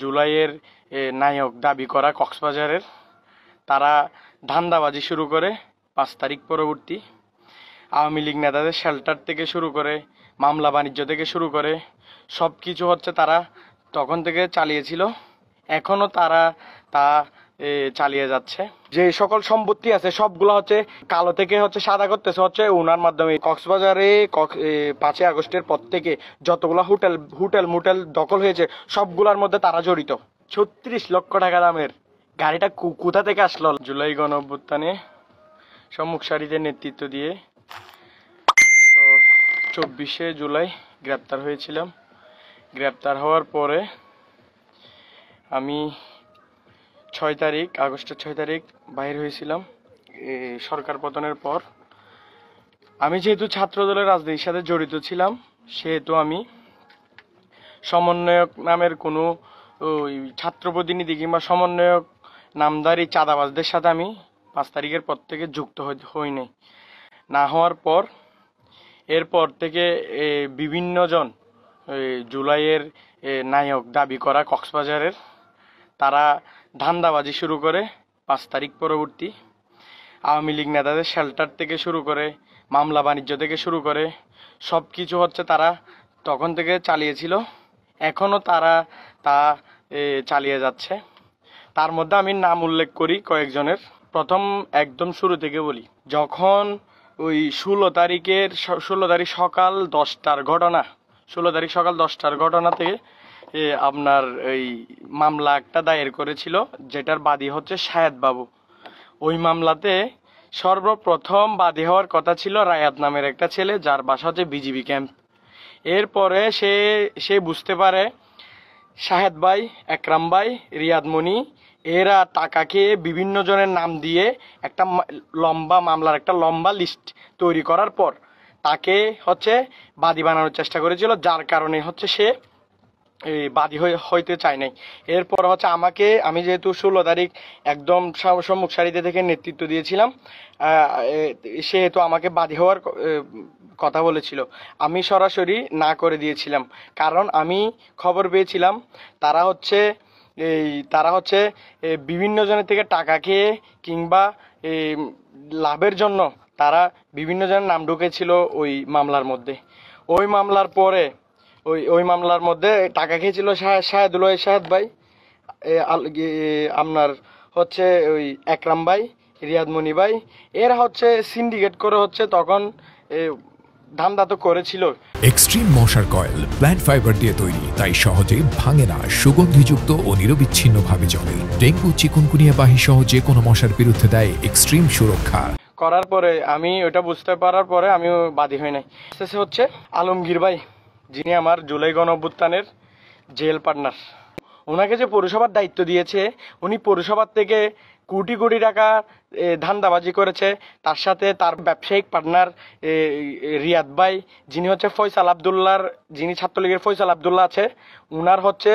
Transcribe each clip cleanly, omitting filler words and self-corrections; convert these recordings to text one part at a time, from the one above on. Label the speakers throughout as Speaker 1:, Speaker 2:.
Speaker 1: জুলাইয়ের নায়ক দাবি করা কক্সবাজারের তারা ধান্দাবাজি শুরু করে 5 তারিখ পরবর্তী আওয়ামী লীগ নেতাদের শেল্টার থেকে শুরু করে মামলা বাণিজ্য থেকে শুরু করে সব কিছু হচ্ছে তারা তখন থেকে চালিয়েছিল, এখনো তারা তা চালিয়ে যাচ্ছে। যে সকল সম্পত্তি আছে সবগুলো হচ্ছে কালো থেকে হচ্ছে সাদা করতেছে হচ্ছে ওনার মাধ্যমে। কক্সবাজারে 5ই আগস্টের পর থেকে যতগুলো হোটেল মোটেল দখল হয়েছে সবগুলোর মধ্যে তারা জড়িত। 36 লক্ষ টাকা দামের গাড়িটা কোথা থেকে আসলো? জুলাই গণ অভ্যুত্থানে সম্মুখ সারিতে নেতৃত্ব দিয়ে তো 24শে জুলাই গ্রেপ্তার হয়েছিলাম। গ্রেপ্তার হওয়ার পরে আমি আগস্টের 6 তারিখ বাইর হয়েছিলাম সরকার পতনের পর। আমি যেহেতু ছাত্র দলের রাজনীতির সাথে জড়িত ছিলাম সেহেতু আমি সমন্বয়ক নামের কোনো ছাত্র প্রতিনিধি কিংবা সমন্বয়ক নামধারী চাঁদাবাজদের সাথে আমি 5 তারিখের পর থেকে যুক্ত হই নাই। না হওয়ার পর এরপর থেকে বিভিন্ন জন জুলাইয়ের নায়ক দাবি করা কক্সবাজারের তারা ধান্দাবাজি শুরু করে 5 তারিখ পরবর্তী আওয়ামী লীগ নেতাদের শেল্টার থেকে শুরু করে মামলা বাণিজ্য থেকে শুরু করে সব কিছু হচ্ছে তারা তখন থেকে চালিয়েছিল, এখনো তারা তা চালিয়ে যাচ্ছে। তার মধ্যে আমি নাম উল্লেখ করি কয়েকজনের। প্রথম একদম শুরু থেকে বলি, যখন ওই 16 তারিখ সকাল 10টার ঘটনা, 16 তারিখ সকাল 10টার ঘটনা থেকে আপনার এই মামলা একটা দায়ের করেছিল যেটার বাদী হচ্ছে শাহেদ বাবু। ওই মামলাতে সর্বপ্রথম বাদী হওয়ার কথা ছিল রায়াত নামের একটা ছেলে, যার বাসা হচ্ছে বিজিবি ক্যাম্প। এরপরে সে বুঝতে পারে শাহেদ ভাই, একরাম ভাই, রিয়াদ মনি এরা টাকা খেয়ে বিভিন্ন জনের নাম দিয়ে একটা মামলার একটা লম্বা লিস্ট তৈরি করার পর তাকে হচ্ছে বাদী বানানোর চেষ্টা করেছিল, যার কারণে হচ্ছে সে বাদী হইতে চায় নাই। এরপর হচ্ছে আমি যেহেতু 16 তারিখ একদম সম্মুখ সারিতে থেকে নেতৃত্ব দিয়েছিলাম, সেহেতু আমাকে বাদী হওয়ার কথা বলেছিল। আমি সরাসরি না করে দিয়েছিলাম, কারণ আমি খবর পেয়েছিলাম তারা হচ্ছে বিভিন্ন জনের থেকে টাকা খেয়ে কিংবা লাভের জন্য তারা বিভিন্ন জনের নাম ঢুকেছিল ওই মামলার মধ্যে। ওই মামলার মধ্যে টাকা খেয়েছিল শাহেদ ভাই, আপনার হচ্ছে ওই একরাম ভাই, রিয়াদ মনি ভাই, এরা হচ্ছে সিন্ডিকেট করে হচ্ছে তখন ধান্দা তো করেছিল।
Speaker 2: এক্সট্রিম মশার কয়েল প্ল্যান্ট ফাইবার দিয়ে তৈরি, তাই সহজে ভাঙে না, সুগন্ধিযুক্ত ও নিরবিচ্ছিন্নভাবে জ্বলে। ডেঙ্গু, চিকুনগুনিয়া বাহি সহ যে কোনো মশার বিরুদ্ধে দেয় এক্সট্রিম সুরক্ষা।
Speaker 1: করার পরে আমি ওটা বুঝতে পারার পরে আমি বাদী হই নাই। হচ্ছে আলমগীর ভাই, যিনি আমার জুলাই গণ অভ্যুত্থানের জেল পার্টনার, ওনাকে যে পৌরসভার দায়িত্ব দিয়েছে, উনি পৌরসভার থেকে কোটি কোটি টাকা ধান্দাবাজি করেছে। তার সাথে তার ব্যবসায়িক পার্টনার রিয়াদ ভাই, যিনি হচ্ছে যিনি ছাত্রলীগের ফয়সাল আবদুল্লাহ আছে, উনার হচ্ছে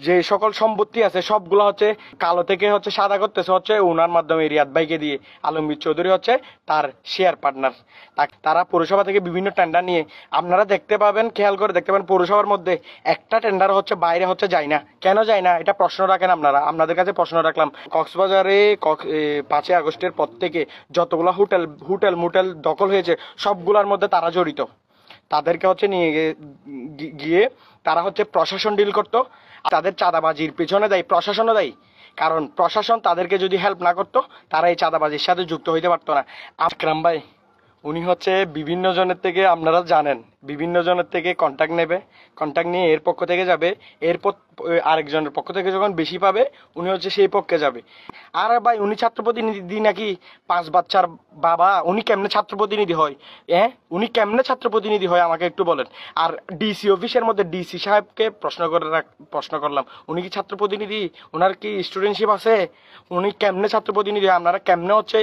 Speaker 1: যে সকল সম্পত্তি আছে সবগুলো হচ্ছে কালো থেকে হচ্ছে সাদা করতেছে হচ্ছে ওনার মাধ্যমে। রিয়াদ ভাইকে দিয়ে আলমগীর চৌধুরী হচ্ছে তার শেয়ার পার্টনার। তারা পৌরসভা থেকে বিভিন্ন টেন্ডার নিয়ে, আপনারা দেখতে পাবেন, খেয়াল করে দেখতে পাবেন, পৌরসভার মধ্যে একটা টেন্ডার হচ্ছে বাইরে হচ্ছে যায় না। কেন যায় না এটা প্রশ্ন রাখেন আপনারা, আপনাদের কাছে প্রশ্ন রাখলাম। কক্সবাজারে 5ই আগস্টের পর থেকে যতগুলো হোটেল মোটেল দখল হয়েছে সবগুলোর মধ্যে তারা জড়িত। তাদেরকে হচ্ছে নিয়ে গিয়ে তারা হচ্ছে প্রশাসন ডিল করতো। তাদের চাঁদাবাজির পেছনে দায়ী প্রশাসনও দায়ী, কারণ প্রশাসন তাদেরকে যদি হেল্প না করতো তারা এই চাঁদাবাজির সাথে যুক্ত হইতে পারতো না। আকরাম ভাই, উনি হচ্ছে বিভিন্ন জনের থেকে, আপনারা জানেন, বিভিন্ন জনের থেকে কন্ট্যাক্ট নিয়ে এর পক্ষ থেকে যাবে, এরপর আরেকজনের পক্ষ থেকে যখন বেশি পাবে উনি হচ্ছে সেই পক্ষে যাবে। আর ভাই, উনি ছাত্র প্রতিনিধি নাকি 5 বাচ্চার বাবা? উনি কেমনে ছাত্র প্রতিনিধি হয়? উনি কেমনে ছাত্র প্রতিনিধি হয় আমাকে একটু বলেন। আর ডিসি অফিসের মধ্যে ডিসি সাহেবকে প্রশ্ন করলাম, উনি কি ছাত্র প্রতিনিধি? ওনার কি স্টুডেন্টশিপ আছে? উনি কেমনে ছাত্র প্রতিনিধি? আপনারা কেমনে হচ্ছে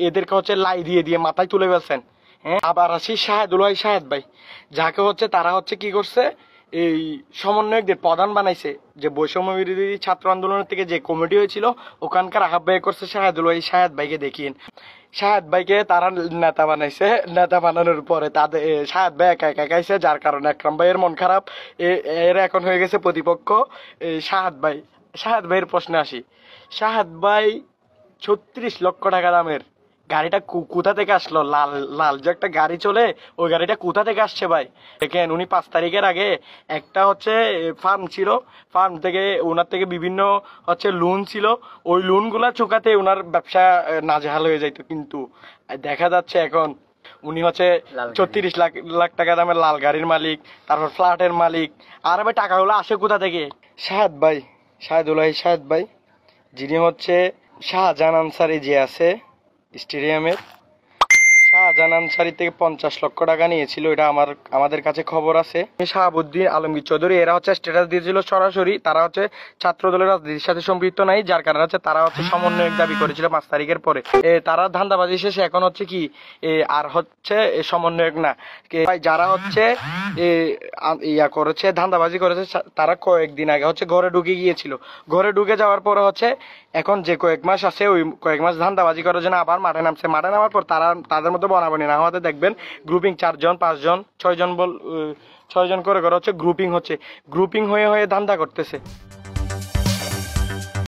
Speaker 1: এদেরকে হচ্ছে লাই দিয়ে মাথায় তুলে ফেলছেন? আবার আসি শাহেদ ভাই, যাকে হচ্ছে তারা হচ্ছে কি করছে, এই সমন্বয়কদের প্রধান বানাইছে, যে বৈষম্য বিরোধী ছাত্র আন্দোলনের থেকে যে কমিটি হয়েছিল ওখানকার আহ্বায়ক করছে শাহেদুল ভাই, শাহেদ ভাইকে দেখিয়েন। শাহেদ ভাইকে তারা নেতা বানাইছে, নেতা বানানোর পরে তাদের শাহেদ ভাই একা একা খাইছে, যার কারণে আকরাম ভাইয়ের মন খারাপ। এর এখন হয়ে গেছে প্রতিপক্ষ শাহেদ ভাই। শাহেদ ভাইয়ের প্রশ্নে আসি, শাহেদ ভাই 36 লক্ষ টাকা দামের গাড়িটা কোথা থেকে আসলো? লাল লাল যে একটা গাড়ি চলে, ওই গাড়িটা কোথা থেকে আসছে ভাই? দেখেন, উনি 5 তারিখের আগে একটা হচ্ছে ফার্ম ছিল, ফার্ম থেকে ওনার থেকে বিভিন্ন হচ্ছে লোন ছিল, ওই লোনগুলা চুকাতে ওনার ব্যবসা নাজেহাল হয়ে যাইতো। কিন্তু দেখা যাচ্ছে এখন উনি হচ্ছে 36 লাখ টাকা দামের লাল গাড়ির মালিক, তারপর ফ্ল্যাটের মালিক। আর ভাই টাকাগুলো আসে কোথা থেকে? শাহেদ ভাই, শাহেদুল ভাই, শাহেদ ভাই যিনি হচ্ছে শাহজাহান আনসারি যে আছে স্টেডিয়ামের, শাহজাহান আনসারি থেকে 50 লক্ষ টাকা নিয়েছিল, এটা আমাদের কাছে খবর আছে। শাহাবুদ্দিন আলমগীর চৌধুরী এরা হচ্ছে স্ট্যাটাস দিয়েছিল সরাসরি তারা হচ্ছে ছাত্র দলের রাজনীতির সাথে সম্পৃক্ত নাই, যার কারণে হচ্ছে তারা হচ্ছে সমন্বয়ক দাবি করেছিল 5 তারিখের পরে। তারা ধান্দাবাজি শেষে এখন হচ্ছে কি আর হচ্ছে সমন্বয়ক না, ভাই যারা হচ্ছে ইয়া করেছে, ধান্দাবাজি করেছে, তারা কয়েকদিন আগে হচ্ছে ঘরে ঢুকে গিয়েছিল। ঘরে ঢুকে যাওয়ার পরে হচ্ছে এখন যে কয়েক মাস আছে, ওই কয়েক মাস ধান্দাবাজি করার জন্য আবার মাঠে নামছে। মাঠে নামার পর তাদের মধ্যে বনাবনি না হওয়াতে দেখবেন গ্রুপিং 4 জন 5 জন 6 জন 6 জন করে হচ্ছে গ্রুপিং হয়ে ধান্দা করতেছে।